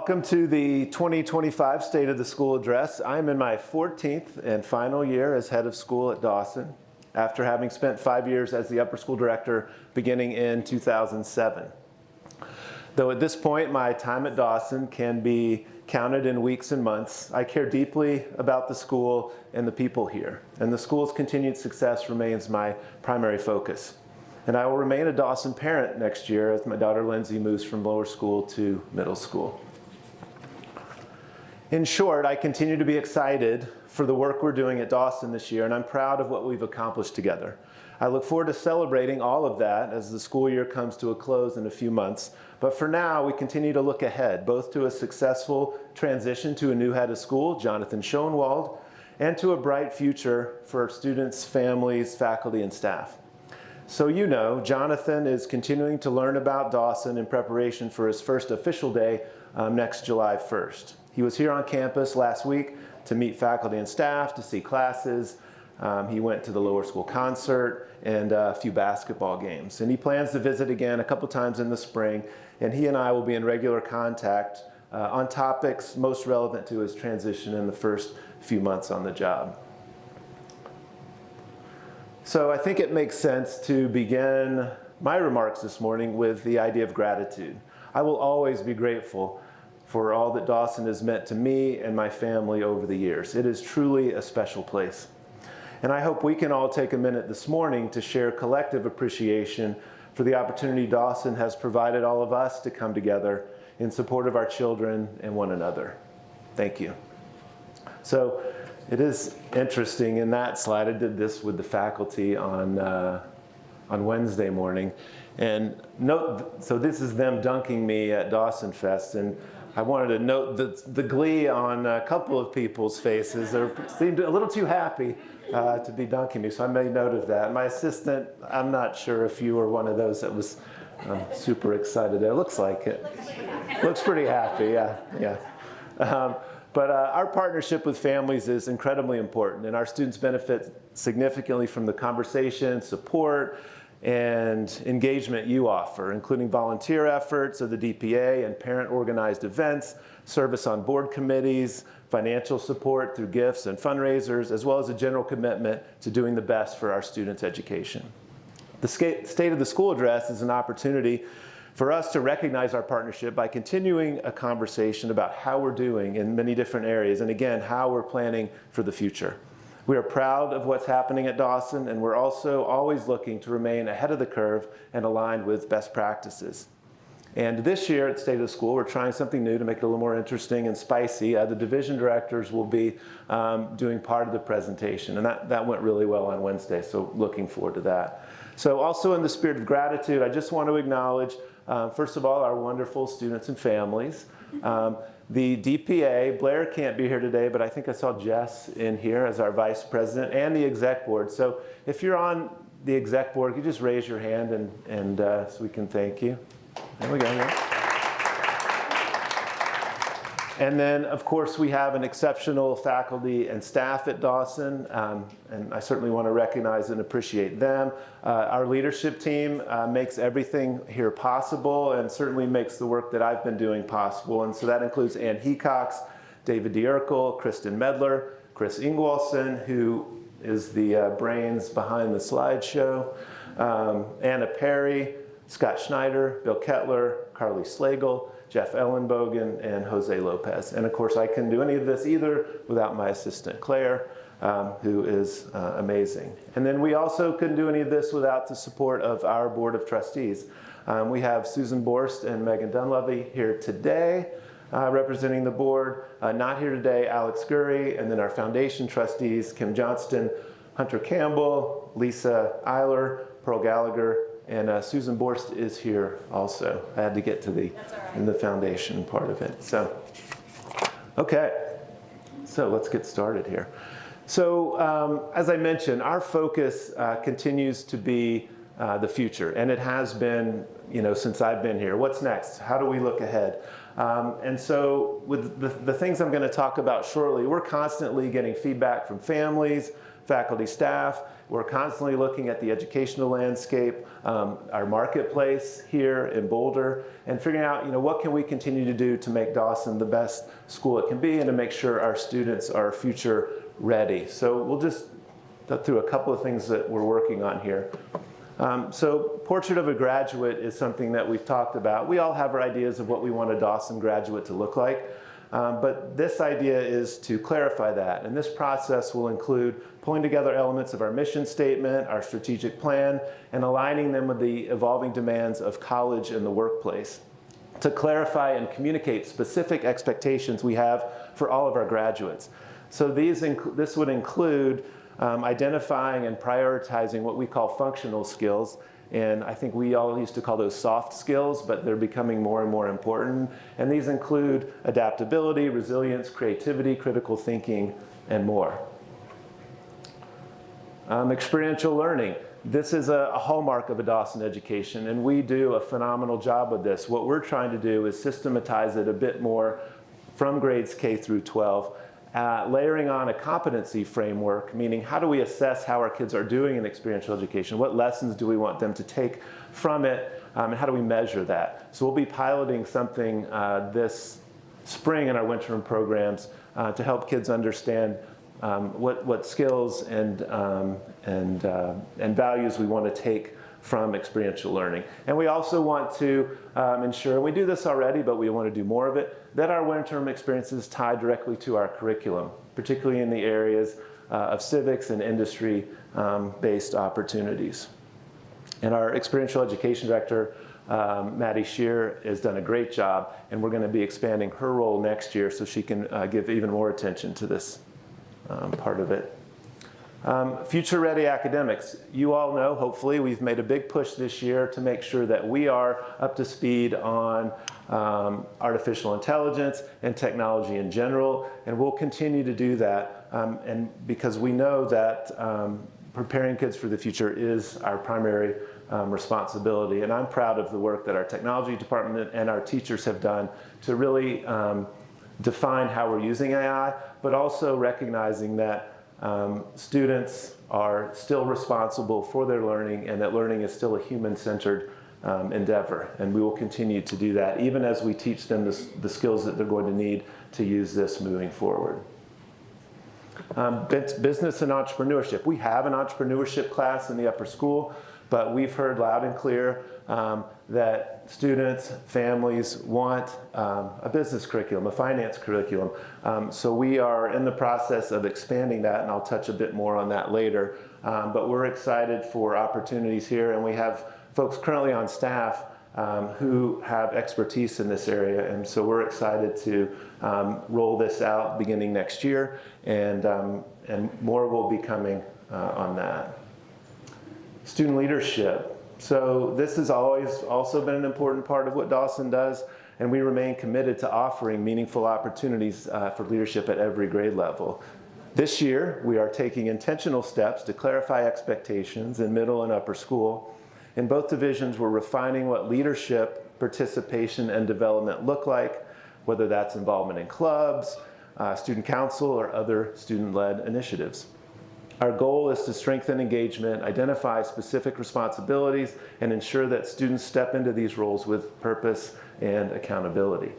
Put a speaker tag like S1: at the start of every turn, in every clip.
S1: Welcome to the 2025 State of the School Address. I'm in my 14th and final year as head of school at Dawson, after having spent 5 years as the upper school director beginning in 2007. Though at this point my time at Dawson can be counted in weeks and months, I care deeply about the school and the people here, and the school's continued success remains my primary focus. And I will remain a Dawson parent next year as my daughter Lindsay moves from lower school to middle school. In short, I continue to be excited for the work we're doing at Dawson this year, and I'm proud of what we've accomplished together. I look forward to celebrating all of that as the school year comes to a close in a few months. But for now, we continue to look ahead, both to a successful transition to a new head of school, Jonathan Schoenwald, and to a bright future for our students, families, faculty, and staff. So you know, Jonathan is continuing to learn about Dawson in preparation for his first official day next July 1st. He was here on campus last week to meet faculty and staff, to see classes. He went to the lower school concert and a few basketball games. And he plans to visit again a couple times in the spring, and he and I will be in regular contact on topics most relevant to his transition in the first few months on the job. So I think it makes sense to begin my remarks this morning with the idea of gratitude. I will always be grateful for all that Dawson has meant to me and my family over the years. It is truly a special place. And I hope we can all take a minute this morning to share collective appreciation for the opportunity Dawson has provided all of us to come together in support of our children and one another. Thank you. So it is interesting, in that slide, I did this with the faculty on Wednesday morning. And note, so this is them dunking me at Dawson Fest, and I wanted to note the glee on a couple of people's faces. They seemed a little too happy to be dunking me, so I made note of that. My assistant, I'm not sure if you were one of those that was super excited there. Looks like it. Looks pretty happy, yeah. But our partnership with families is incredibly important, and our students benefit significantly from the conversation, support, and engagement you offer, including volunteer efforts of the DPA and parent-organized events, service on board committees, financial support through gifts and fundraisers, as well as a general commitment to doing the best for our students' education. The State of the School Address is an opportunity for us to recognize our partnership by continuing a conversation about how we're doing in many different areas, and again, how we're planning for the future. We are proud of what's happening at Dawson, and we're also always looking to remain ahead of the curve and aligned with best practices. And this year at State of the School, we're trying something new to make it a little more interesting and spicy. The division directors will be doing part of the presentation, and that went really well on Wednesday, so looking forward to that. So also in the spirit of gratitude, I just want to acknowledge, first of all, our wonderful students and families. The DPA, Blair can't be here today, but I think I saw Jess in here as our vice president, and the exec board. So if you're on the exec board, you just raise your hand and so we can thank you. There we go. Yeah. And then, of course, we have an exceptional faculty and staff at Dawson, and I certainly want to recognize and appreciate them. Our leadership team makes everything here possible and certainly makes the work that I've been doing possible. And so that includes Ann Hecox, David DeUrkel, Kristen Medler, Chris Ingwalson, who is the brains behind the slideshow, Anna Perry, Scott Schneider, Bill Kettler, Carly Slagle, Jeff Ellenbogen, and Jose Lopez. And of course, I couldn't do any of this either without my assistant, Claire, who is amazing. And then we also couldn't do any of this without the support of our Board of Trustees. We have Susan Borst and Megan Dunleavy here today, representing the board. Not here today, Alex Gurry, and then our foundation trustees, Kim Johnston, Hunter Campbell, Lisa Eiler, Pearl Gallagher, and Susan Borst is here also. I had to get to the foundation part of it. So, okay, so let's get started here. So as I mentioned, our focus continues to be the future, and it has been, since I've been here. What's next? How do we look ahead? And so with the things I'm going to talk about shortly, we're constantly getting feedback from families, faculty, staff. We're constantly looking at the educational landscape, our marketplace here in Boulder, and figuring out, what can we continue to do to make Dawson the best school it can be and to make sure our students are future ready. So we'll just go through a couple of things that we're working on here. So Portrait of a Graduate is something that we've talked about. We all have our ideas of what we want a Dawson graduate to look like. But this idea is to clarify that. And this process will include pulling together elements of our mission statement, our strategic plan, and aligning them with the evolving demands of college and the workplace to clarify and communicate specific expectations we have for all of our graduates. So this would include identifying and prioritizing what we call functional skills. And I think we all used to call those soft skills, but they're becoming more and more important. And these include adaptability, resilience, creativity, critical thinking, and more. Experiential learning. This is a hallmark of a Dawson education, and we do a phenomenal job with this. What we're trying to do is systematize it a bit more from grades K through 12. Layering on a competency framework, meaning how do we assess how our kids are doing in experiential education? What lessons do we want them to take from it? And how do we measure that? So we'll be piloting something this spring in our winter programs to help kids understand what skills and values we want to take from experiential learning. And we also want to ensure, and we do this already, but we want to do more of it, that our winter experiences tie directly to our curriculum, particularly in the areas of civics and industry-based opportunities. And our experiential education director, Maddie Shear, has done a great job, and we're going to be expanding her role next year so she can give even more attention to this part of it. Future-ready academics. You all know, hopefully, we've made a big push this year to make sure that we are up to speed on artificial intelligence and technology in general, and we'll continue to do that, and because we know that preparing kids for the future is our primary responsibility. And I'm proud of the work that our technology department and our teachers have done to really define how we're using AI, but also recognizing that students are still responsible for their learning and that learning is still a human-centered endeavor. And we will continue to do that even as we teach them the skills that they're going to need to use this moving forward. Business and entrepreneurship. We have an entrepreneurship class in the upper school, but we've heard loud and clear that students, families want a business curriculum, a finance curriculum. So we are in the process of expanding that, and I'll touch a bit more on that later. But we're excited for opportunities here, and we have folks currently on staff who have expertise in this area, and so we're excited to roll this out beginning next year, and more will be coming on that. Student leadership. So this has always also been an important part of what Dawson does, and we remain committed to offering meaningful opportunities for leadership at every grade level. This year, we are taking intentional steps to clarify expectations in middle and upper school. In both divisions, we're refining what leadership, participation, and development look like, whether that's involvement in clubs, student council, or other student-led initiatives. Our goal is to strengthen engagement, identify specific responsibilities, and ensure that students step into these roles with purpose and accountability.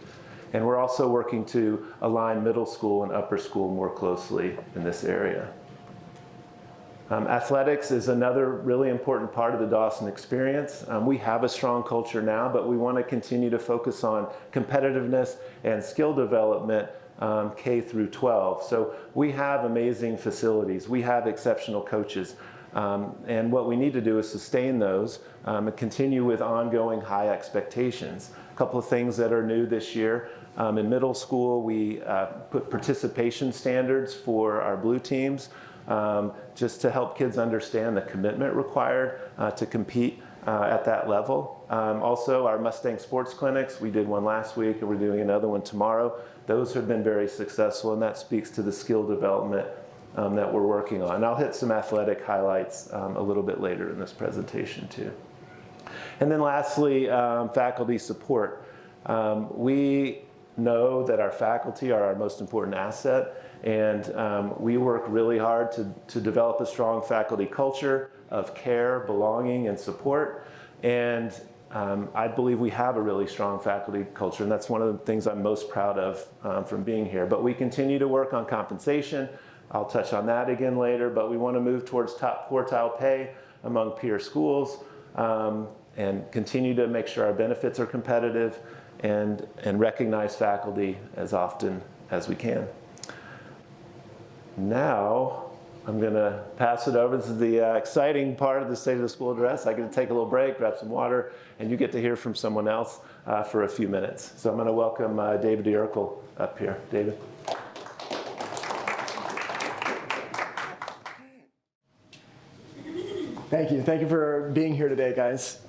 S1: And we're also working to align middle school and upper school more closely in this area. Athletics is another really important part of the Dawson experience. We have a strong culture now, but we want to continue to focus on competitiveness and skill development K through 12. So we have amazing facilities. We have exceptional coaches. And what we need to do is sustain those and continue with ongoing high expectations. A couple of things that are new this year. In middle school, we put participation standards for our blue teams just to help kids understand the commitment required to compete at that level. Also, our Mustang sports clinics, we did one last week and we're doing another one tomorrow. Those have been very successful, and that speaks to the skill development that we're working on. And I'll hit some athletic highlights a little bit later in this presentation too. And then lastly, faculty support. We know that our faculty are our most important asset, And we work really hard to develop a strong faculty culture of care, belonging, and support. And I believe we have a really strong faculty culture, and that's one of the things I'm most proud of from being here. But we continue to work on compensation. I'll touch on that again later, but we want to move towards top quartile pay among peer schools, and continue to make sure our benefits are competitive and recognize faculty as often as we can. Now, I'm going to pass it over. This is the exciting part of the State of the School Address. I get to take a little break, grab some water, and you get to hear from someone else for a few minutes. So I'm going to welcome David Urkel up here. David.
S2: Thank you. Thank you for being here today, guys.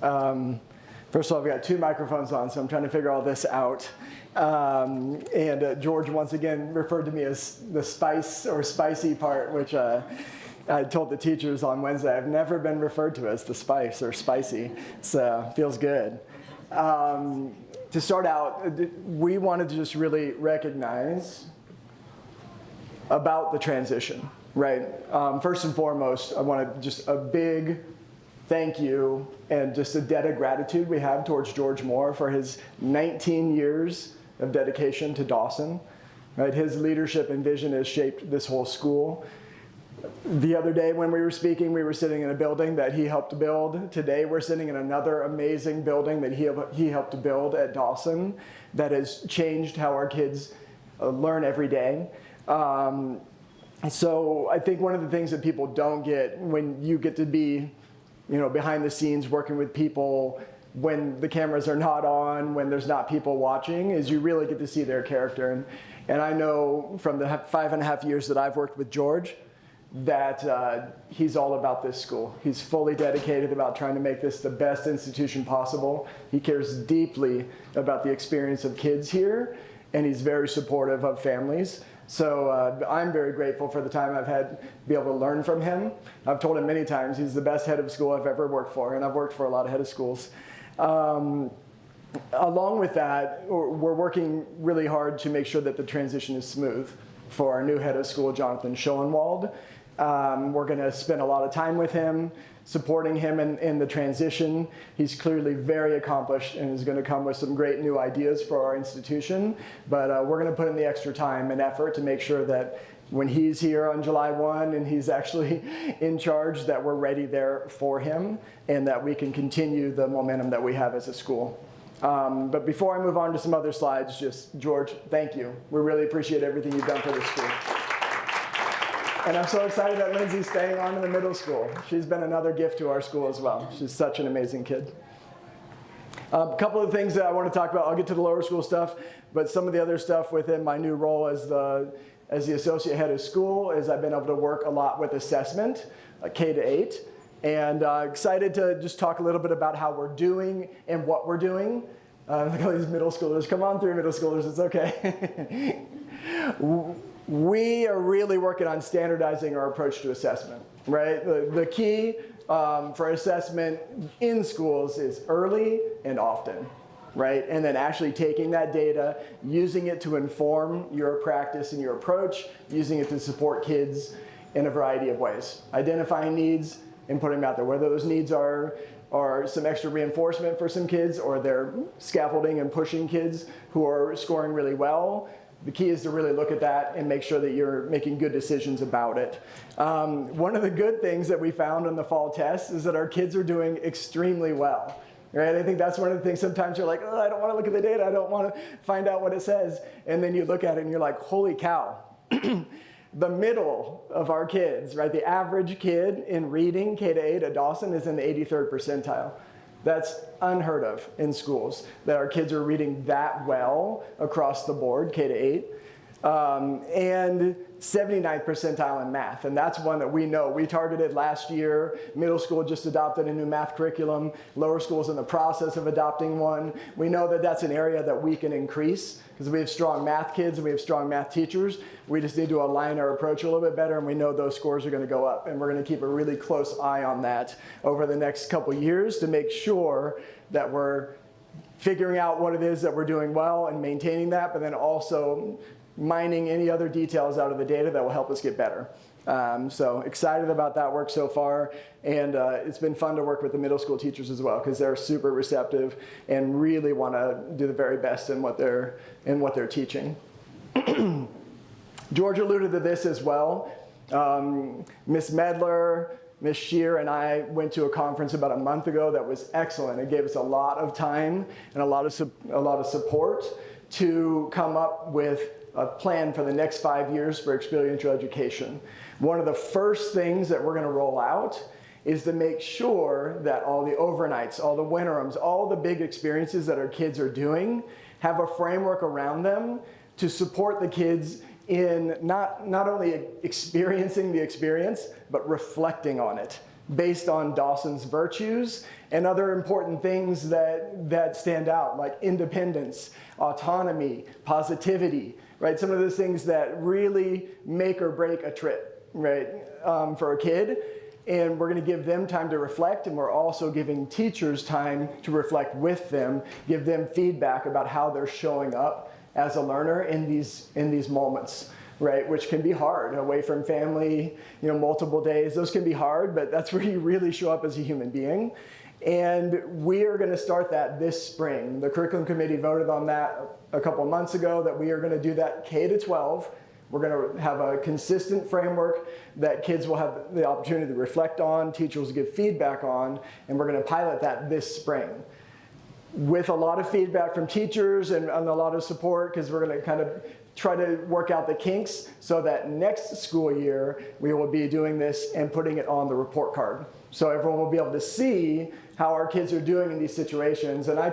S2: First of all, we've got 2 microphones on, so I'm trying to figure all this out. And George once again referred to me as the spice or spicy part, which I told the teachers on Wednesday. I've never been referred to as the spice or spicy, so feels good. To start out, we wanted to just really recognize about the transition, right? First and foremost, I want just a big thank you and just a debt of gratitude we have towards George Moore for his 19 years of dedication to Dawson. Right? His leadership and vision has shaped this whole school. The other day when we were speaking, we were sitting in a building that he helped build. Today we're sitting in another amazing building that he helped build at Dawson that has changed how our kids learn every day. So I think one of the things that people don't get when you get to be, behind the scenes working with people when the cameras are not on, when there's not people watching, is you really get to see their character. And I know from the 5.5 years that I've worked with George that he's all about this school. He's fully dedicated about trying to make this the best institution possible. He cares deeply about the experience of kids here, and he's very supportive of families. So I'm very grateful for the time I've had to be able to learn from him. I've told him many times he's the best head of school I've ever worked for, and I've worked for a lot of head of schools. Along with that, we're working really hard to make sure that the transition is smooth for our new head of school, Jonathan Schoenwald. We're going to spend a lot of time with him, supporting him in the transition. He's clearly very accomplished and is going to come with some great new ideas for our institution. But we're going to put in the extra time and effort to make sure that when he's here on July 1 and he's actually in charge, that we're ready there for him and that we can continue the momentum that we have as a school. But before I move on to some other slides, just George, thank you. We really appreciate everything you've done for this school. And I'm so excited that Lindsay's staying on in the middle school. She's been another gift to our school as well. She's such an amazing kid. A couple of things that I want to talk about. I'll get to the lower school stuff, but some of the other stuff within my new role as the associate head of school is I've been able to work a lot with assessment, K-8, and excited to just talk a little bit about how we're doing and what we're doing. Look at all these middle schoolers. Come on through, middle schoolers. It's okay. We are really working on standardizing our approach to assessment, right? The key for assessment in schools is early and often, right? And then actually taking that data, using it to inform your practice and your approach, using it to support kids in a variety of ways. Identifying needs and putting them out there, whether those needs are some extra reinforcement for some kids or they're scaffolding and pushing kids who are scoring really well. The key is to really look at that and make sure that you're making good decisions about it. One of the good things that we found on the fall test is that our kids are doing extremely well. Right? I think that's one of the things sometimes you're like, oh, I don't want to look at the data. I don't want to find out what it says. And then you look at it and you're like, holy cow. The middle of our kids, right? The average kid in reading K-8 at Dawson is in the 83rd percentile. That's unheard of in schools, that our kids are reading that well across the board, K-8. And 79th percentile in math, and that's one that we know. We targeted last year. Middle school just adopted a new math curriculum. Lower school's in the process of adopting one. We know that that's an area that we can increase because we have strong math kids and we have strong math teachers. We just need to align our approach a little bit better, and we know those scores are going to go up, and we're going to keep a really close eye on that over the next couple years to make sure that we're figuring out what it is that we're doing well and maintaining that, but then also mining any other details out of the data that will help us get better. So excited about that work so far, and it's been fun to work with the middle school teachers as well, because they're super receptive and really want to do the very best in what they're teaching. George alluded to this as well. Miss Medler, Miss Shear, and I went to a conference about a month ago that was excellent. It gave us a lot of time and a lot of support to come up with a plan for the next 5 years for experiential education. One of the first things that we're going to roll out is to make sure that all the overnights, all the winterims, all the big experiences that our kids are doing have a framework around them to support the kids in not only experiencing the experience, but reflecting on it based on Dawson's virtues and other important things that stand out, like independence, autonomy, positivity, right? Some of those things that really make or break a trip, right, for a kid. And we're going to give them time to reflect, and we're also giving teachers time to reflect with them, give them feedback about how they're showing up as a learner in these moments, right? Which can be hard, away from family, multiple days. Those can be hard, but that's where you really show up as a human being. And we are going to start that this spring. The curriculum committee voted on that a couple of months ago, that we are going to do that K-12. We're going to have a consistent framework that kids will have the opportunity to reflect on, teachers will give feedback on, and we're going to pilot that this spring. With a lot of feedback from teachers and a lot of support, because we're going to kind of try to work out the kinks so that next school year we will be doing this and putting it on the report card. So everyone will be able to see how our kids are doing in these situations. And I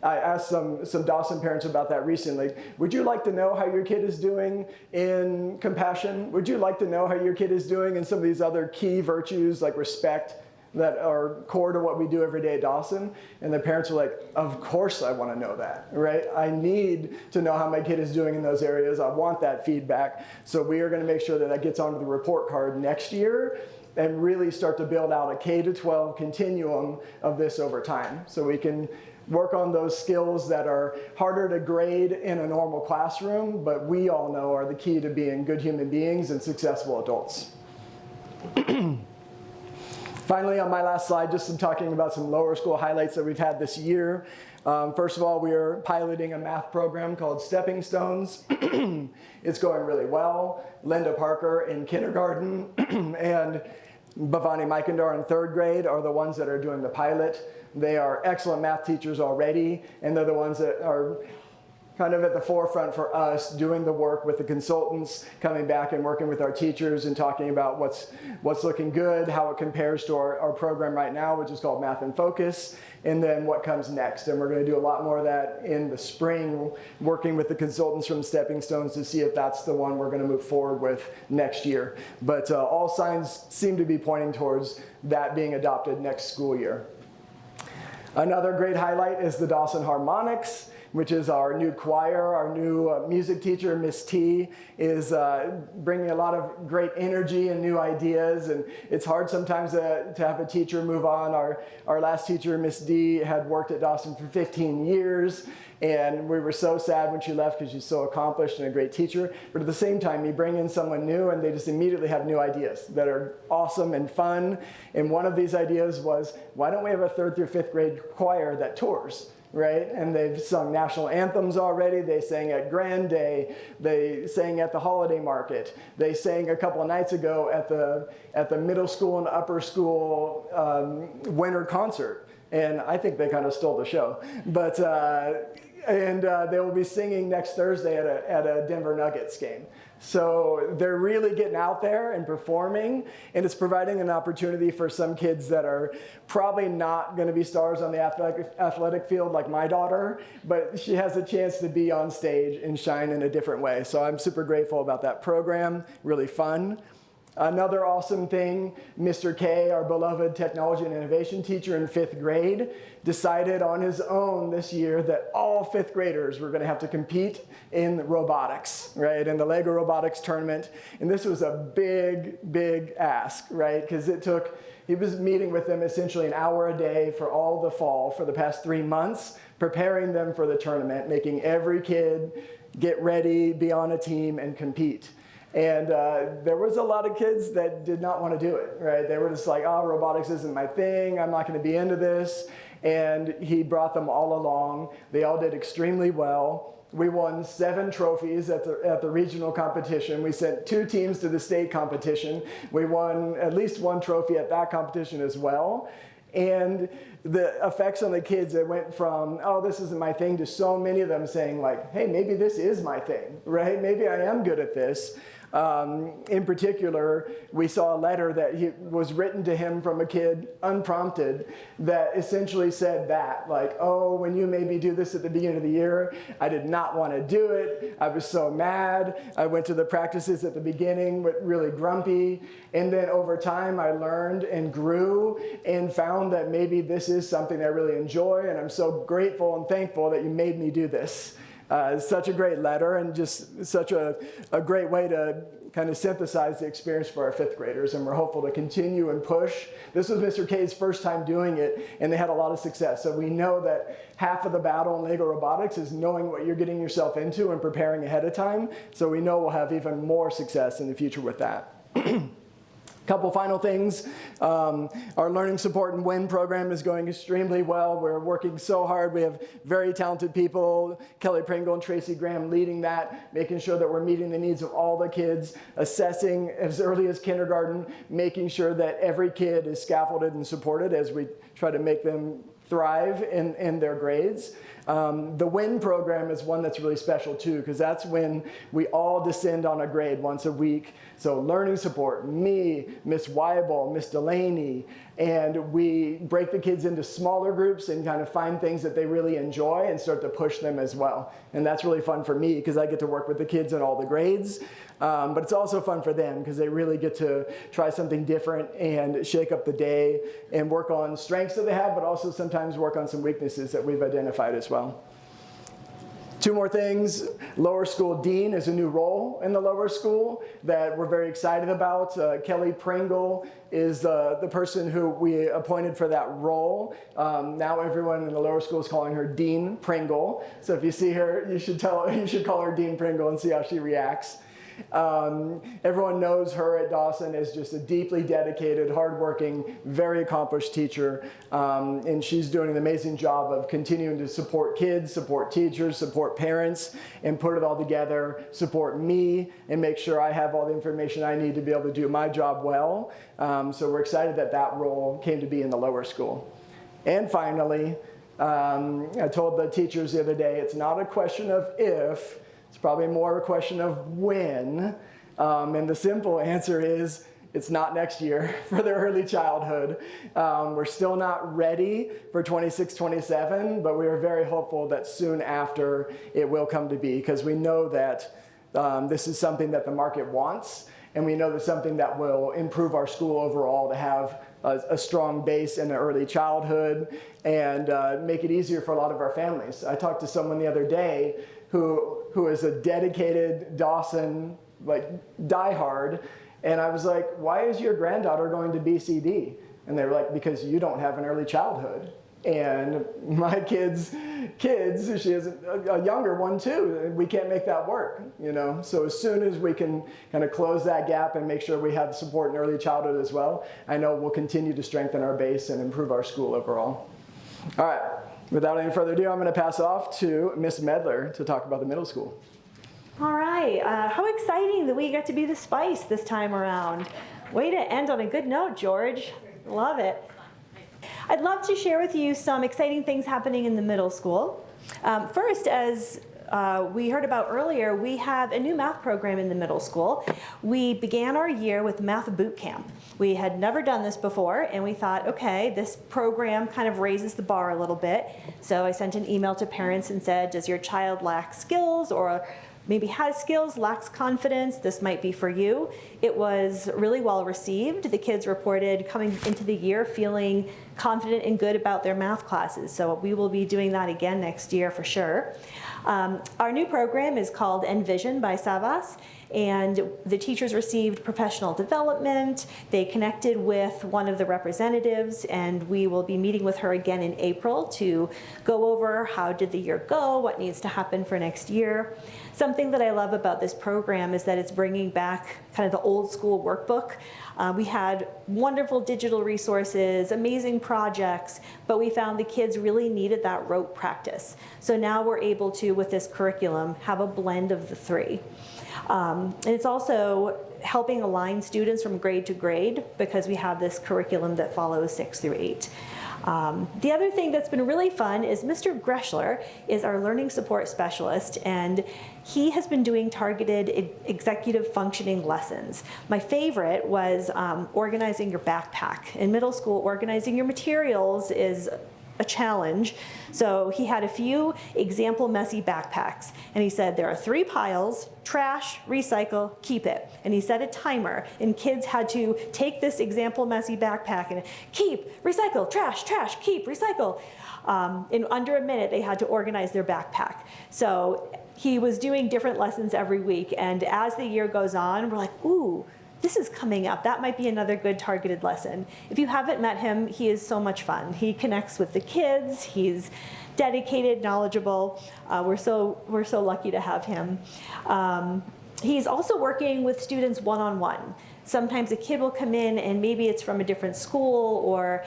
S2: asked some Dawson parents about that recently. Would you like to know how your kid is doing in compassion? Would you like to know how your kid is doing in some of these other key virtues like respect that are core to what we do every day at Dawson? And the parents were like, of course I want to know that, right? I need to know how my kid is doing in those areas. I want that feedback. So we are going to make sure that gets onto the report card next year and really start to build out a K-12 continuum of this over time. So we can work on those skills that are harder to grade in a normal classroom, but we all know are the key to being good human beings and successful adults. Finally, on my last slide, just some talking about some lower school highlights that we've had this year. First of all, we are piloting a math program called Stepping Stones. It's going really well. Linda Parker in kindergarten and Bhavani Maikandar in third grade are the ones that are doing the pilot. They are excellent math teachers already, and they're the ones that are kind of at the forefront for us doing the work with the consultants, coming back and working with our teachers and talking about what's looking good, how it compares to our program right now, which is called Math in Focus, and then what comes next. And we're going to do a lot more of that in the spring, working with the consultants from Stepping Stones to see if that's the one we're going to move forward with next year. But all signs seem to be pointing towards that being adopted next school year. Another great highlight is the Dawson Harmonics, which is our new choir. Our new music teacher, Miss T, is bringing a lot of great energy and new ideas. And it's hard sometimes to have a teacher move on. Our last teacher, Miss D, had worked at Dawson for 15 years. And we were so sad when she left because she's so accomplished and a great teacher. But at the same time, you bring in someone new and they just immediately have new ideas that are awesome and fun. And one of these ideas was, why don't we have a 3rd through 5th grade choir that tours? Right? And they've sung national anthems already. They sang at Grand Day. They sang at the holiday market. They sang a couple of nights ago at the middle school and upper school winter concert. And I think they kind of stole the show. But they will be singing next Thursday at a Denver Nuggets game. So they're really getting out there and performing, and it's providing an opportunity for some kids that are probably not going to be stars on the athletic field like my daughter, but she has a chance to be on stage and shine in a different way. So I'm super grateful about that program, really fun. Another awesome thing, Mr. K, our beloved technology and innovation teacher in 5th grade, decided on his own this year that all 5th graders were going to have to compete in robotics, right, in the Lego robotics tournament. And this was a big, big ask, right, because he was meeting with them essentially an hour a day for all the fall for the past 3 months, preparing them for the tournament, making every kid get ready, be on a team, and compete. And there was a lot of kids that did not want to do it, right? They were just like, oh, robotics isn't my thing. I'm not going to be into this. And he brought them all along. They all did extremely well. We won 7 trophies at the regional competition. We sent 2 teams to the state competition. We won at least 1 trophy at that competition as well. And the effects on the kids, it went from, oh, this isn't my thing, to so many of them saying like, hey, maybe this is my thing, right? Maybe I am good at this. In particular, we saw a letter that was written to him from a kid, unprompted, that essentially said that, like, oh, when you made me do this at the beginning of the year, I did not want to do it. I was so mad. I went to the practices at the beginning, but really grumpy. And then over time, I learned and grew and found that maybe this is something I really enjoy. And I'm so grateful and thankful that you made me do this. It's such a great letter, and just such a great way to kind of synthesize the experience for our 5th graders, and we're hopeful to continue and push. This was Mr. K's first time doing it, and they had a lot of success. So we know that half of the battle in Lego robotics is knowing what you're getting yourself into and preparing ahead of time. So we know we'll have even more success in the future with that. Couple final things. Our Learning Support and WIN program is going extremely well. We're working so hard. We have very talented people, Kelly Pringle and Tracy Graham leading that, making sure that we're meeting the needs of all the kids, assessing as early as kindergarten, making sure that every kid is scaffolded and supported as we try to make them thrive in their grades. The WIN program is one that's really special too, because that's when we all descend on a grade once a week. So learning support, me, Miss Weibel, Miss Delaney, and we break the kids into smaller groups and kind of find things that they really enjoy and start to push them as well. And that's really fun for me because I get to work with the kids in all the grades. But it's also fun for them because they really get to try something different and shake up the day and work on strengths that they have, but also sometimes work on some weaknesses that we've identified as well. 2 more things. Lower school dean is a new role in the lower school that we're very excited about. Kelly Pringle is the person who we appointed for that role. Now everyone in the lower school is calling her Dean Pringle. So if you see her, you should call her Dean Pringle and see how she reacts. Everyone knows her at Dawson as just a deeply dedicated, hardworking, very accomplished teacher, and she's doing an amazing job of continuing to support kids, support teachers, support parents, and put it all together, support me, and make sure I have all the information I need to be able to do my job well. So we're excited that that role came to be in the lower school. And finally, I told the teachers the other day, it's not a question of if, it's probably more a question of when, and the simple answer is it's not next year for the early childhood. We're still not ready for 26-27, but we are very hopeful that soon after it will come to be, because we know that this is something that the market wants, and we know that's something that will improve our school overall to have a strong base in the early childhood and make it easier for a lot of our families. I talked to someone the other day who is a dedicated Dawson, like diehard, and I was like, why is your granddaughter going to BCD? And they were like, because you don't have an early childhood. And my kids, she has a younger one too, and we can't make that work, you know? So as soon as we can kind of close that gap and make sure we have support in early childhood as well, I know we'll continue to strengthen our base and improve our school overall. All right. Without any further ado, I'm going to pass off to Miss Medler to talk about the middle school.
S3: All right. How exciting that we get to be the Spice this time around. Way to end on a good note, George. Love it. I'd love to share with you some exciting things happening in the middle school. First, as we heard about earlier, we have a new math program in the middle school. We began our year with math boot camp. We had never done this before, and we thought, okay, this program kind of raises the bar a little bit. So I sent an email to parents and said, does your child lack skills, or maybe has skills, lacks confidence? This might be for you. It was really well received. The kids reported coming into the year feeling confident and good about their math classes. So we will be doing that again next year for sure. Our new program is called Envision by Savas, and the teachers received professional development. They connected with one of the representatives, and we will be meeting with her again in April to go over how did the year go, what needs to happen for next year. Something that I love about this program is that it's bringing back kind of the old school workbook. We had wonderful digital resources, amazing projects, but we found the kids really needed that rote practice. So now we're able to, with this curriculum, have a blend of the three. And it's also helping align students from grade to grade because we have this curriculum that follows 6 through 8. The other thing that's been really fun is Mr. Greschler is our learning support specialist, and he has been doing targeted executive functioning lessons. My favorite was organizing your backpack. In middle school, organizing your materials is a challenge. So he had a few example messy backpacks, and he said there are 3 piles: trash, recycle, keep it. And he set a timer, and kids had to take this example messy backpack and keep, recycle, trash, trash, keep, recycle. In under a minute, they had to organize their backpack. So he was doing different lessons every week, and as the year goes on, we're like, ooh, this is coming up. That might be another good targeted lesson. If you haven't met him, he is so much fun. He connects with the kids. He's dedicated, knowledgeable. We're so lucky to have him. He's also working with students one-on-one. Sometimes a kid will come in and maybe it's from a different school, or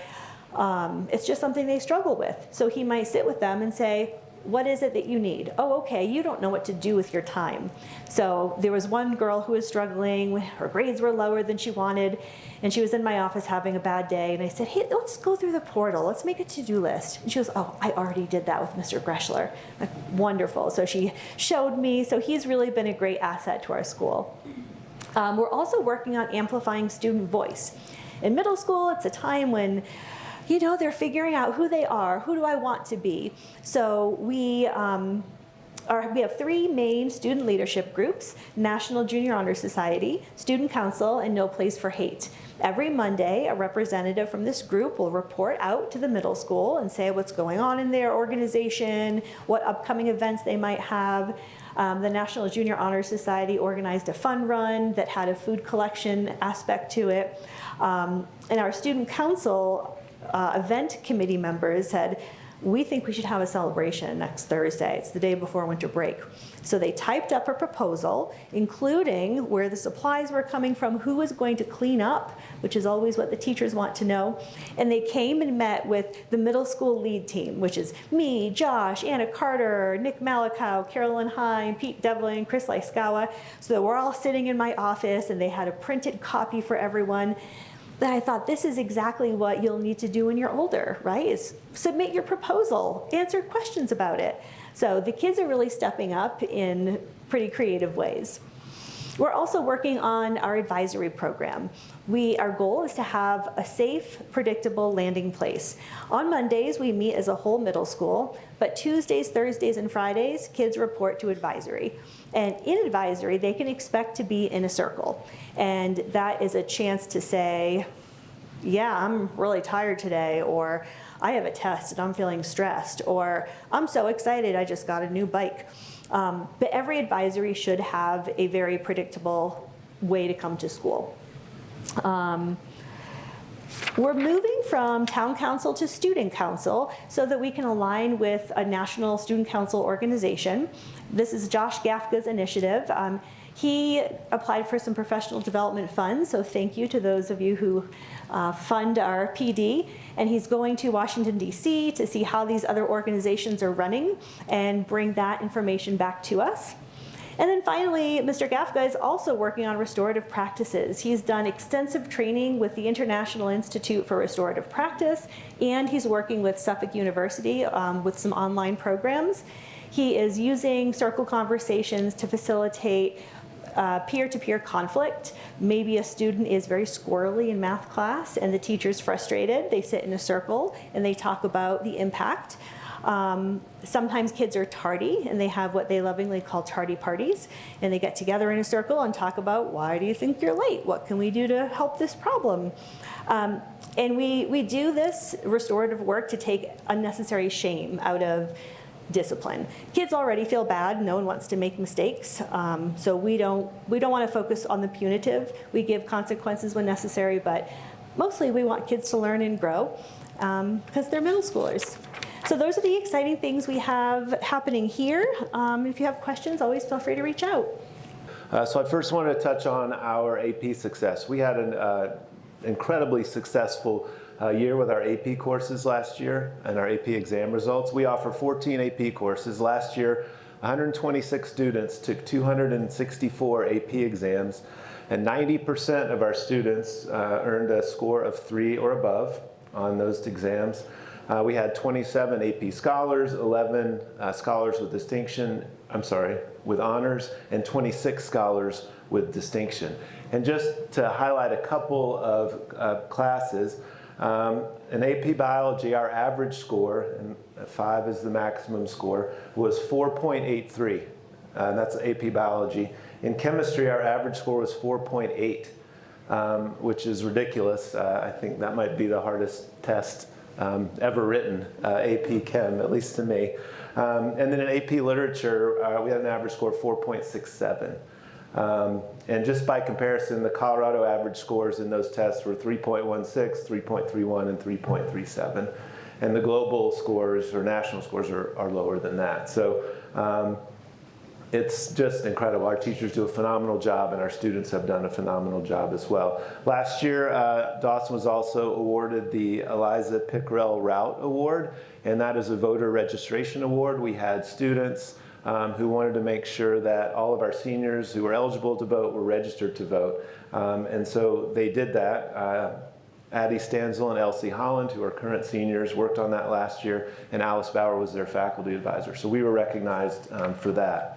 S3: it's just something they struggle with. So he might sit with them and say, what is it that you need? Oh, okay, you don't know what to do with your time. So there was one girl who was struggling. Her grades were lower than she wanted, and she was in my office having a bad day. And I said, hey, let's go through the portal. Let's make a to-do list. And she goes, oh, I already did that with Mr. Greschler. Like, wonderful. So she showed me. So he's really been a great asset to our school. We're also working on amplifying student voice. In middle school, it's a time when they're figuring out who they are, who do I want to be. So we have 3 main student leadership groups: National Junior Honor Society, Student Council, and No Place for Hate. Every Monday, a representative from this group will report out to the middle school and say what's going on in their organization, what upcoming events they might have. The National Junior Honor Society organized a fun run that had a food collection aspect to it. And our Student Council event committee members said, we think we should have a celebration next Thursday. It's the day before winter break. So they typed up a proposal, including where the supplies were coming from, who was going to clean up, which is always what the teachers want to know. And they came and met with the middle school lead team, which is me, Josh, Anna Carter, Nick Malikow, Carolyn Hine, Pete Devlin, Chris Lyskawa. So we're all sitting in my office, and they had a printed copy for everyone. That I thought, this is exactly what you'll need to do when you're older, right? Is submit your proposal, answer questions about it. So the kids are really stepping up in pretty creative ways. We're also working on our advisory program. Our goal is to have a safe, predictable landing place. On Mondays, we meet as a whole middle school, but Tuesdays, Thursdays, and Fridays, kids report to advisory. And in advisory, they can expect to be in a circle. And that is a chance to say, yeah, I'm really tired today, or I have a test and I'm feeling stressed, or I'm so excited I just got a new bike. But every advisory should have a very predictable way to come to school. We're moving from town council to student council so that we can align with a national student council organization. This is Josh Gafka's initiative. He applied for some professional development funds, so thank you to those of you who fund our PD. And he's going to Washington, D.C. to see how these other organizations are running and bring that information back to us. And then finally, Mr. Gafka is also working on restorative practices. He's done extensive training with the International Institute for Restorative Practice, and he's working with Suffolk University with some online programs. He is using circle conversations to facilitate peer-to-peer conflict. Maybe a student is very squirrely in math class and the teacher's frustrated. They sit in a circle and they talk about the impact. Sometimes kids are tardy, and they have what they lovingly call tardy parties, and they get together in a circle and talk about, why do you think you're late? What can we do to help this problem? And we do this restorative work to take unnecessary shame out of discipline. Kids already feel bad. No one wants to make mistakes. So we don't want to focus on the punitive. We give consequences when necessary, but mostly we want kids to learn and grow because they're middle schoolers. So those are the exciting things we have happening here. If you have questions, always feel free to reach out.
S1: So I first want to touch on our AP success. We had an incredibly successful year with our AP courses last year and our AP exam results. We offer 14 AP courses. Last year, 126 students took 264 AP exams, and 90% of our students earned a score of 3 or above on those exams. We had 27 AP scholars, 11 scholars with distinction, with honors, and 26 scholars with distinction. And just to highlight a couple of classes, in AP Biology, our average score, and 5 is the maximum score, was 4.83. And that's AP Biology. In Chemistry, our average score was 4.8, which is ridiculous. I think that might be the hardest test ever written, AP Chem, at least to me. And then in AP Literature, we had an average score of 4.67. And just by comparison, the Colorado average scores in those tests were 3.16, 3.31, and 3.37. And the global scores or national scores are lower than that. So it's just incredible. Our teachers do a phenomenal job, and our students have done a phenomenal job as well. Last year, Dawson was also awarded the Eliza Pickrell Rout Award, and that is a voter registration award. We had students who wanted to make sure that all of our seniors who were eligible to vote were registered to vote. And so they did that. Addie Stanzel and Elsie Holland, who are current seniors, worked on that last year, and Alice Bauer was their faculty advisor. So we were recognized for that.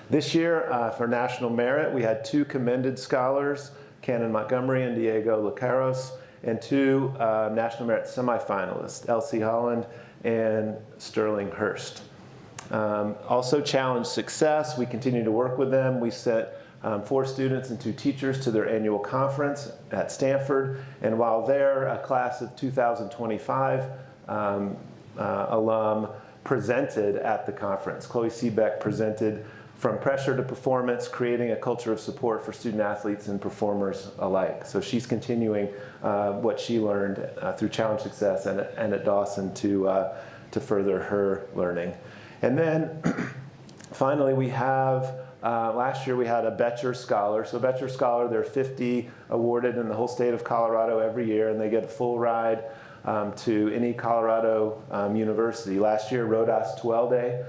S1: This year, for National Merit, we had 2 commended scholars, Canon Montgomery and Diego Lecaros, and 2 National Merit semifinalists, Elsie Holland and Sterling Hurst. Also Challenge Success, we continue to work with them. We sent 4 students and 2 teachers to their annual conference at Stanford, and while there, a class of 2025 alum presented at the conference. Chloe Seebeck presented From Pressure to Performance, Creating a Culture of Support for Student Athletes and Performers Alike. So she's continuing what she learned through Challenge Success and at Dawson to further her learning. And then finally we have, last year we had a Betcher Scholar. So Betcher Scholar, there are 50 awarded in the whole state of Colorado every year, and they get a full ride to any Colorado university. Last year, Rodas Tuelde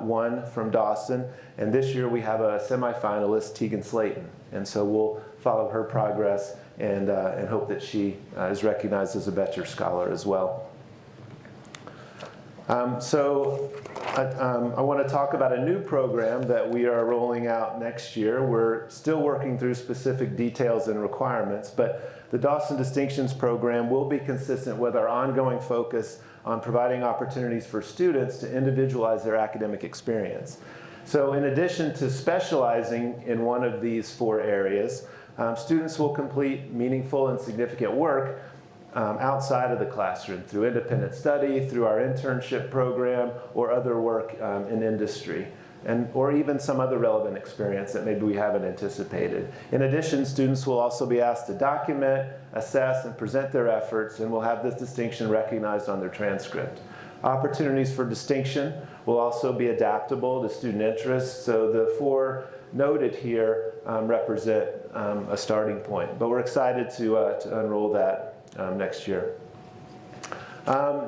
S1: won from Dawson, and this year we have a semifinalist, Tegan Slayton. And so we'll follow her progress and hope that she is recognized as a Betcher Scholar as well. I want to talk about a new program that we are rolling out next year. We're still working through specific details and requirements, but the Dawson Distinctions Program will be consistent with our ongoing focus on providing opportunities for students to individualize their academic experience. So in addition to specializing in one of these 4 areas, students will complete meaningful and significant work outside of the classroom through independent study, through our internship program, or other work in industry, or even some other relevant experience that maybe we haven't anticipated. In addition, students will also be asked to document, assess, and present their efforts, and will have this distinction recognized on their transcript. Opportunities for distinction will also be adaptable to student interests, so the 4 noted here represent a starting point. But we're excited to unroll that next year.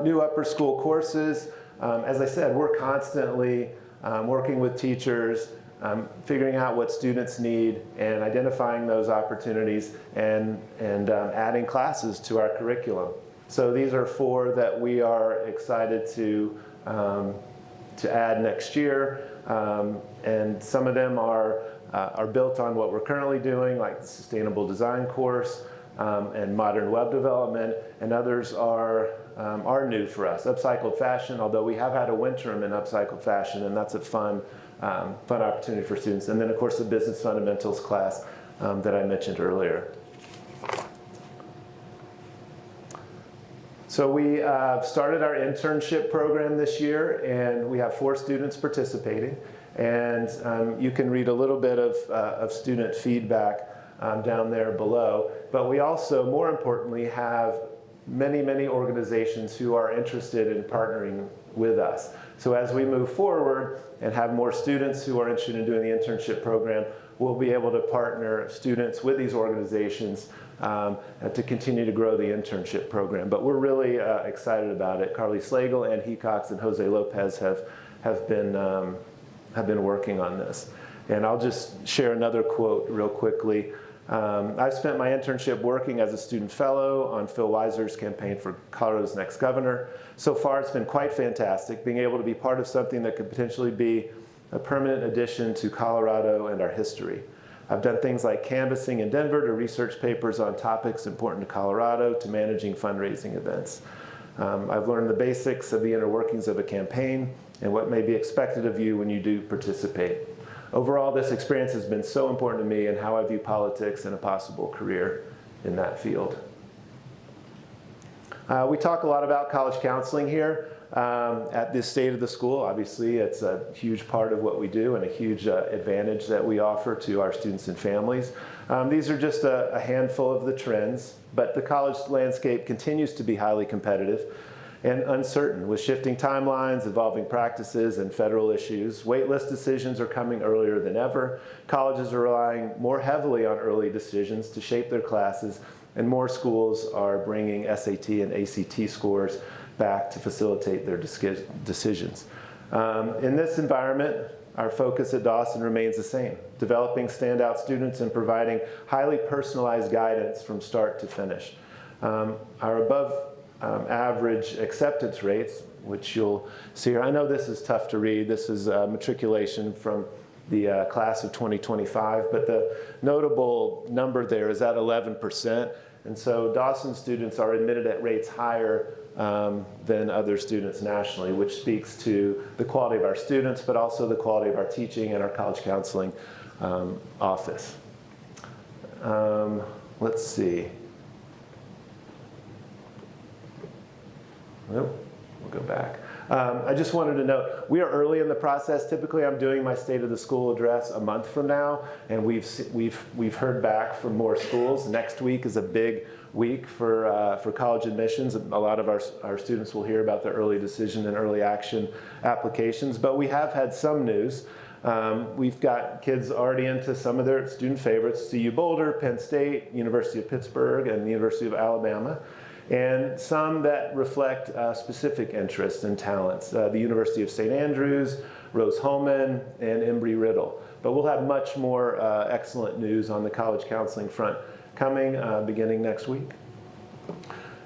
S1: New upper school courses. As I said, we're constantly working with teachers, figuring out what students need and identifying those opportunities and adding classes to our curriculum. So these are 4 that we are excited to add next year. And some of them are built on what we're currently doing, like the Sustainable Design course. and modern web development, and others are new for us. Upcycled fashion, although we have had a winterim in upcycled fashion, and that's a fun opportunity for students. And then, of course, the business fundamentals class that I mentioned earlier. So we started our internship program this year, and we have 4 students participating. And you can read a little bit of student feedback down there below. But we also, more importantly, have many, many organizations who are interested in partnering with us. So as we move forward and have more students who are interested in doing the internship program, we'll be able to partner students with these organizations to continue to grow the internship program. But we're really excited about it. Carly Slagle, Ann Hecox, and Jose Lopez have been working on this. And I'll just share another quote real quickly. I've spent my internship working as a student fellow on Phil Weiser's campaign for Colorado's next governor. So far, it's been quite fantastic, being able to be part of something that could potentially be a permanent addition to Colorado and our history. I've done things like canvassing in Denver to research papers on topics important to Colorado to managing fundraising events. I've learned the basics of the inner workings of a campaign and what may be expected of you when you do participate. Overall, this experience has been so important to me and how I view politics and a possible career in that field. We talk a lot about college counseling here at this state of the school. Obviously, it's a huge part of what we do and a huge advantage that we offer to our students and families. These are just a handful of the trends, but the college landscape continues to be highly competitive and uncertain with shifting timelines, evolving practices, and federal issues. Waitlist decisions are coming earlier than ever. Colleges are relying more heavily on early decisions to shape their classes, and more schools are bringing SAT and ACT scores back to facilitate their decisions. In this environment, our focus at Dawson remains the same: developing standout students and providing highly personalized guidance from start to finish. Our above average acceptance rates, which you'll see here. I know this is tough to read. This is matriculation from the class of 2025, but the notable number there is at 11%. And so Dawson students are admitted at rates higher than other students nationally, which speaks to the quality of our students, but also the quality of our teaching and our college counseling office. Let's see. Nope, we'll go back. I just wanted to note, we are early in the process. Typically, I'm doing my State of the School address a month from now, and we've heard back from more schools. Next week is a big week for college admissions. A lot of our students will hear about the early decision and early action applications, but we have had some news. We've got kids already into some of their student favorites: CU Boulder, Penn State, University of Pittsburgh, and the University of Alabama. And some that reflect specific interests and talents. The University of St. Andrews, Rose-Hulman, and Embry-Riddle. But we'll have much more excellent news on the college counseling front coming beginning next week.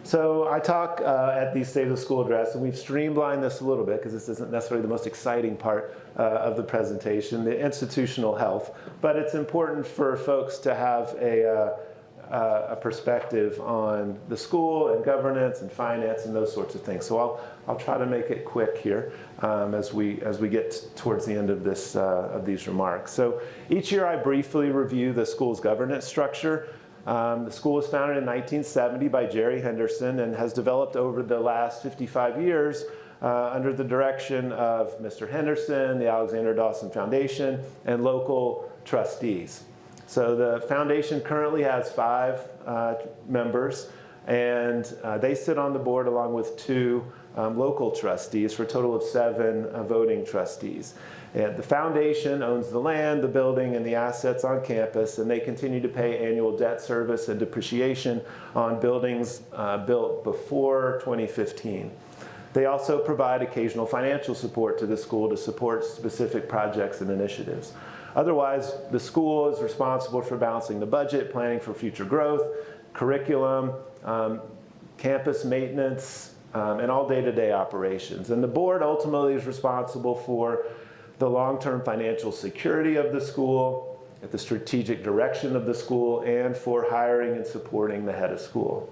S1: So I talk at the State of the School address, and we've streamlined this a little bit because this isn't necessarily the most exciting part of the presentation, the institutional health. But it's important for folks to have a perspective on the school and governance and finance and those sorts of things. So I'll try to make it quick here as we get towards the end of this of these remarks. So each year I briefly review the school's governance structure. The school was founded in 1970 by Jerry Henderson and has developed over the last 55 years under the direction of Mr. Henderson, the Alexander Dawson Foundation, and local trustees. So the foundation currently has 5 members, and they sit on the board along with 2 local trustees for a total of 7 voting trustees. And the foundation owns the land, the building, and the assets on campus, and they continue to pay annual debt service and depreciation on buildings built before 2015. They also provide occasional financial support to the school to support specific projects and initiatives. Otherwise, the school is responsible for balancing the budget, planning for future growth, curriculum, campus maintenance, and all day-to-day operations. And the board ultimately is responsible for the long-term financial security of the school, at the strategic direction of the school, and for hiring and supporting the head of school.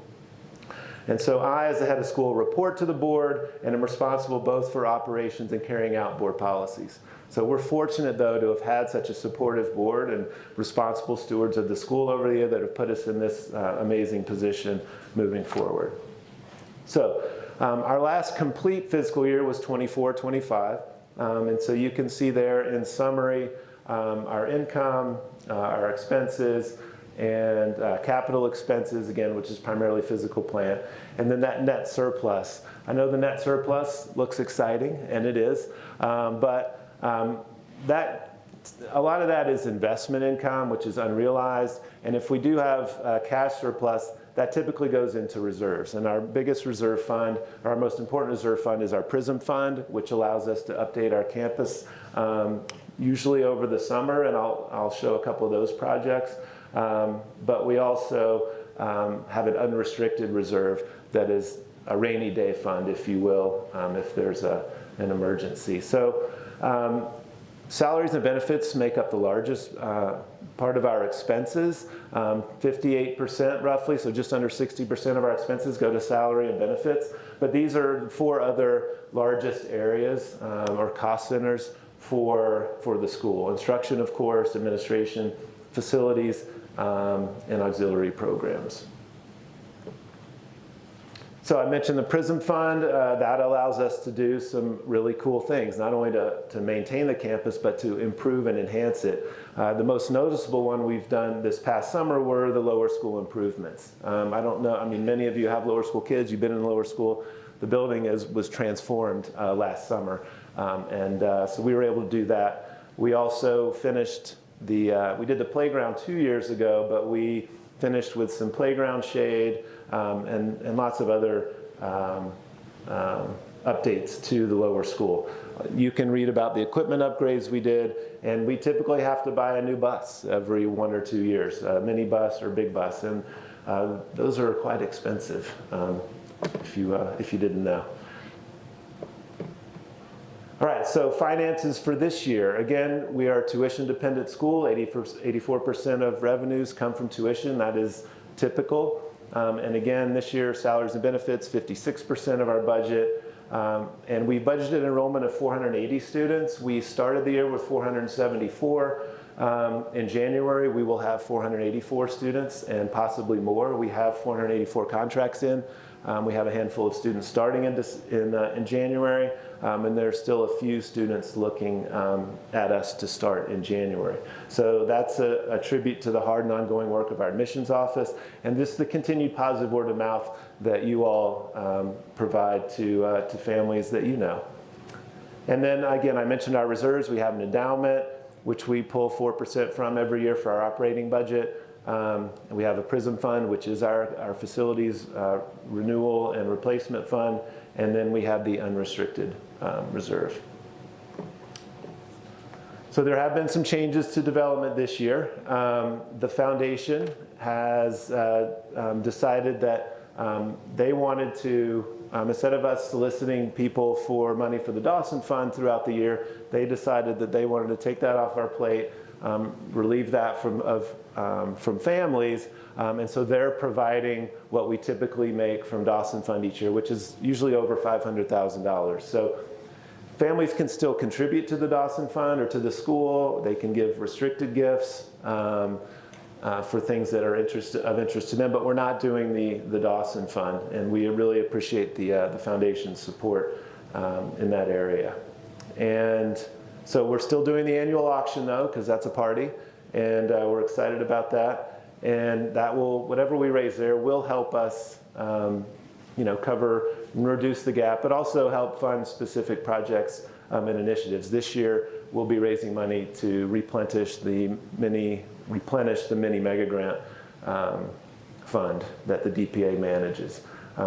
S1: And so I, as the head of school, report to the board and am responsible both for operations and carrying out board policies. So we're fortunate, though, to have had such a supportive board and responsible stewards of the school over the year that have put us in this amazing position moving forward. So our last complete fiscal year was 24-25. And so you can see there in summary our income, our expenses, and capital expenses, again, which is primarily physical plant, and then that net surplus. I know the net surplus looks exciting, and it is, but a lot of that is investment income, which is unrealized, and if we do have cash surplus, that typically goes into reserves. And our biggest reserve fund, or our most important reserve fund, is our PRISM fund, which allows us to update our campus usually over the summer, and I'll show a couple of those projects. But we also have an unrestricted reserve that is a rainy day fund, if you will, if there's an emergency. So salaries and benefits make up the largest part of our expenses, 58% roughly, so just under 60% of our expenses go to salary and benefits. But these are four other largest areas or cost centers for the school. Instruction, of course, administration, facilities, and auxiliary programs. So I mentioned the PRISM Fund. That allows us to do some really cool things, not only to maintain the campus, but to improve and enhance it. The most noticeable one we've done this past summer were the lower school improvements. I don't know, I mean, many of you have lower school kids, you've been in lower school. The building was transformed last summer, so we were able to do that. We also finished we did the playground 2 years ago, but we finished with some playground shade and lots of other updates to the lower school. You can read about the equipment upgrades we did, and we typically have to buy a new bus every 1 or 2 years, a mini bus or big bus, and those are quite expensive if you didn't know. All right, so finances for this year. Again, we are a tuition-dependent school. 84% of revenues come from tuition. That is typical. And again, this year, salaries and benefits, 56% of our budget. And we budgeted enrollment of 480 students. We started the year with 474. In January, we will have 484 students and possibly more. We have 484 contracts in. We have a handful of students starting in January, and there's still a few students looking at us to start in January. So that's a tribute to the hard and ongoing work of our admissions office, and just the continued positive word of mouth that you all provide to families that you know. And then again, I mentioned our reserves. We have an endowment, which we pull 4% from every year for our operating budget. We have a PRISM fund, which is our facilities renewal and replacement fund, and then we have the unrestricted reserve. So there have been some changes to development this year. The foundation has decided that they wanted to, instead of us soliciting people for money for the Dawson Fund throughout the year, they decided that they wanted to take that off our plate, relieve that from families, and so they're providing what we typically make from Dawson Fund each year, which is usually over $500,000. So families can still contribute to the Dawson Fund or to the school. They can give restricted gifts for things that are of interest to them, but we're not doing the Dawson Fund, and we really appreciate the foundation's support in that area. And so we're still doing the annual auction, though, because that's a party, and we're excited about that. And that will, whatever we raise there, will help us, cover and reduce the gap, but also help fund specific projects and initiatives. This year, we'll be raising money to replenish the mini mega grant fund that the DPA manages.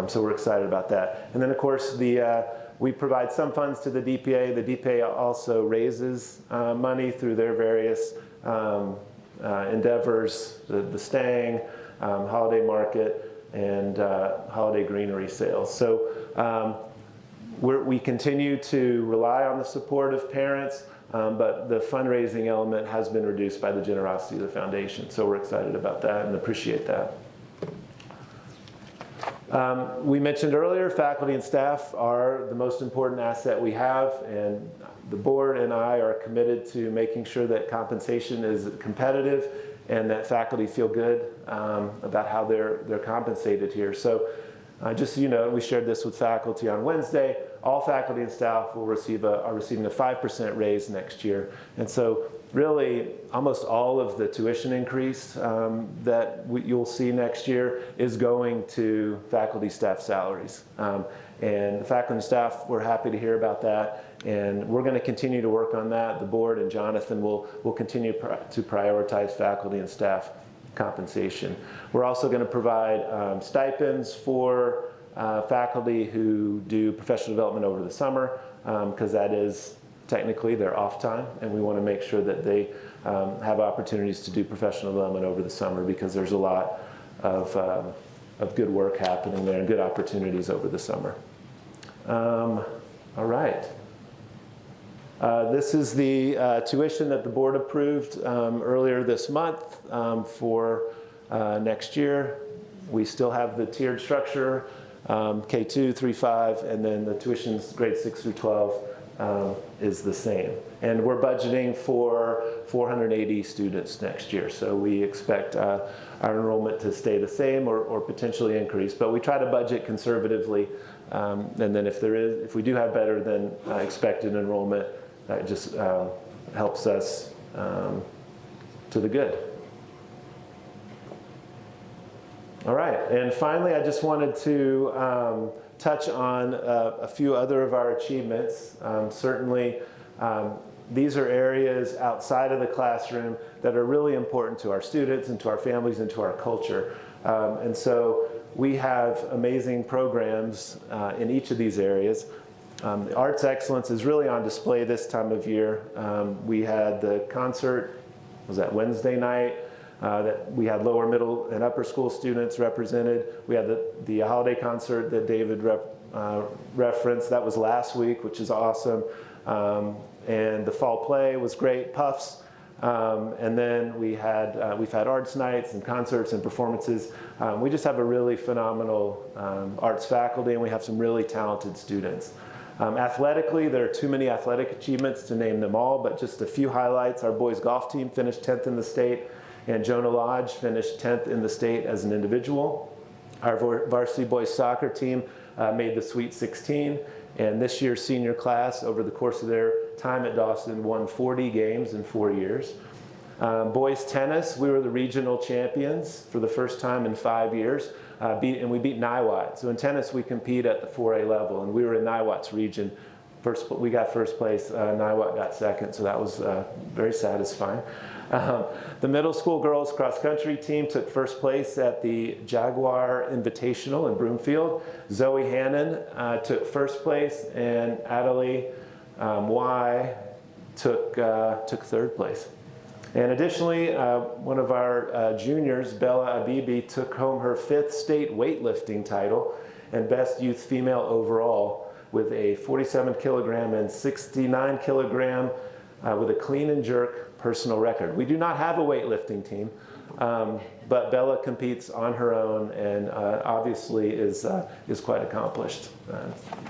S1: So we're excited about that. And then, of course, we provide some funds to the DPA. The DPA also raises money through their various endeavors, the Stang, Holiday Market, and Holiday Greenery sales. So we continue to rely on the support of parents, but the fundraising element has been reduced by the generosity of the foundation. So we're excited about that and appreciate that. We mentioned earlier, faculty and staff are the most important asset we have, and the board and I are committed to making sure that compensation is competitive and that faculty feel good about how they're compensated here. So just so you know, we shared this with faculty on Wednesday. All faculty and staff will are receiving a 5% raise next year. And so really, almost all of the tuition increase that you'll see next year is going to faculty staff salaries. And the faculty and staff, we're happy to hear about that. And we're going to continue to work on that. The board and Jonathan will continue to prioritize faculty and staff compensation. We're also going to provide stipends for faculty who do professional development over the summer, because that is technically their off time, and we want to make sure that they have opportunities to do professional development over the summer, because there's a lot of good work happening there and good opportunities over the summer. All right. This is the tuition that the board approved earlier this month for next year. We still have the tiered structure, K2, 3, 5, and then the tuitions grades 6 through 12 is the same. And we're budgeting for 480 students next year. So we expect our enrollment to stay the same or potentially increase. But we try to budget conservatively. And then if we do have better than expected enrollment, that just helps us to the good. All right, and finally, I just wanted to touch on a few other of our achievements. Certainly, these are areas outside of the classroom that are really important to our students and to our families and to our culture. And so we have amazing programs in each of these areas. The Arts Excellence is really on display this time of year. We had the concert, was that Wednesday night? That we had lower, middle, and upper school students represented. We had the holiday concert that David referenced. That was last week, which is awesome. And the fall play was great, Puffs. And then we've had arts nights and concerts and performances. We just have a really phenomenal arts faculty, and we have some really talented students. Athletically, there are too many athletic achievements to name them all, but just a few highlights. Our boys golf team finished 10th in the state, and Jonah Lodge finished 10th in the state as an individual. Our varsity boys soccer team made the Sweet 16, and this year's senior class, over the course of their time at Dawson, won 40 games in 4 years. Boys tennis, we were the regional champions for the first time in 5 years, and we beat Niwot. So in tennis, we compete at the 4A level, and we were in Niwot's region. We got first place, Niwot got second, so that was very satisfying. The middle school girls cross country team took first place at the Jaguar Invitational in Broomfield. Zoe Hannon took first place, and Adelie Y took third place. And additionally, one of our juniors, Bella Abibi, took home her 5th state weightlifting title and best youth female overall with a 47 kilogram and 69 kilogram with a clean and jerk personal record. We do not have a weightlifting team, but Bella competes on her own and obviously is quite accomplished.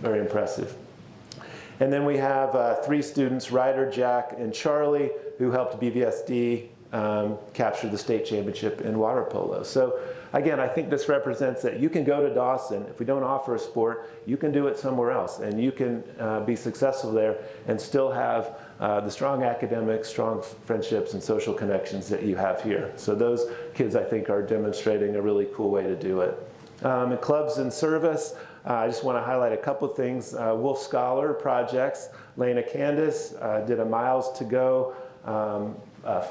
S1: Very impressive. And then we have 3 students, Ryder, Jack, and Charlie, who helped BVSD capture the state championship in water polo. So again, I think this represents that you can go to Dawson. If we don't offer a sport, you can do it somewhere else, and you can be successful there and still have the strong academics, strong friendships, and social connections that you have here. So those kids, I think, are demonstrating a really cool way to do it. In clubs and service, I just want to highlight a couple things. Wolf Scholar projects. Lena Candace did a Miles to Go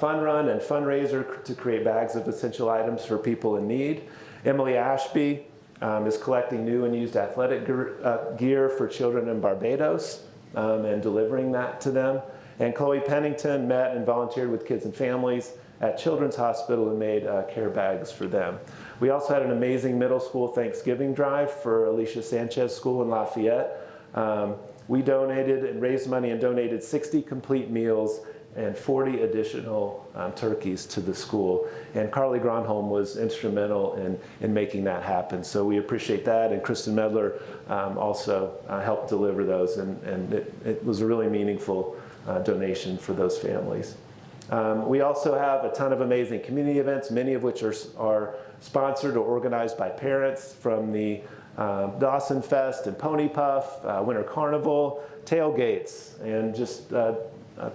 S1: fun run and fundraiser to create bags of essential items for people in need. Emily Ashby is collecting new and used athletic gear for children in Barbados and delivering that to them. And Chloe Pennington met and volunteered with kids and families at Children's Hospital and made care bags for them. We also had an amazing middle school Thanksgiving drive for Alicia Sanchez School in Lafayette. We donated and raised money and donated 60 complete meals and 40 additional turkeys to the school. And Carly Gronholm was instrumental in making that happen. So we appreciate that. And Kristen Medler also helped deliver those. And it was a really meaningful donation for those families. We also have a ton of amazing community events, many of which are sponsored or organized by parents, from the Dawson Fest and Pony Puff, Winter Carnival, tailgates, and just a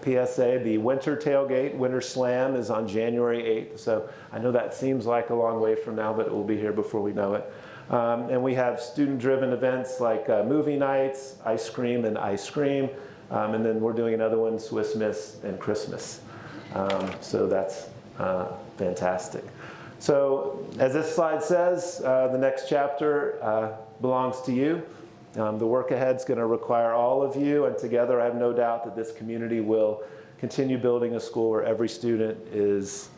S1: PSA, the Winter Tailgate, Winter Slam is on January 8th. So I know that seems like a long way from now, but it will be here before we know it. And we have student-driven events like movie nights, ice cream and ice cream. And then we're doing another one, Swiss Miss and Christmas. So that's fantastic. So as this slide says, the next chapter belongs to you. The work ahead is going to require all of you, and together I have no doubt that this community will continue building a school where every student is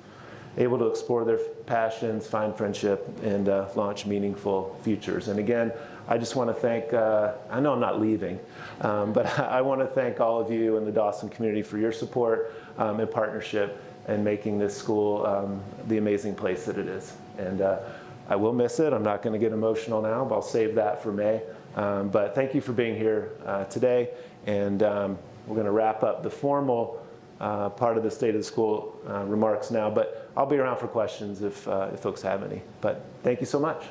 S1: able to explore their passions, find friendship, and launch meaningful futures. And again, I just want to thank, I know I'm not leaving, but I want to thank all of you in the Dawson community for your support and partnership in making this school the amazing place that it is. And I will miss it. I'm not going to get emotional now, but I'll save that for May. But thank you for being here today. And we're going to wrap up the formal part of the State of the School remarks now, but I'll be around for questions if folks have any. But thank you so much.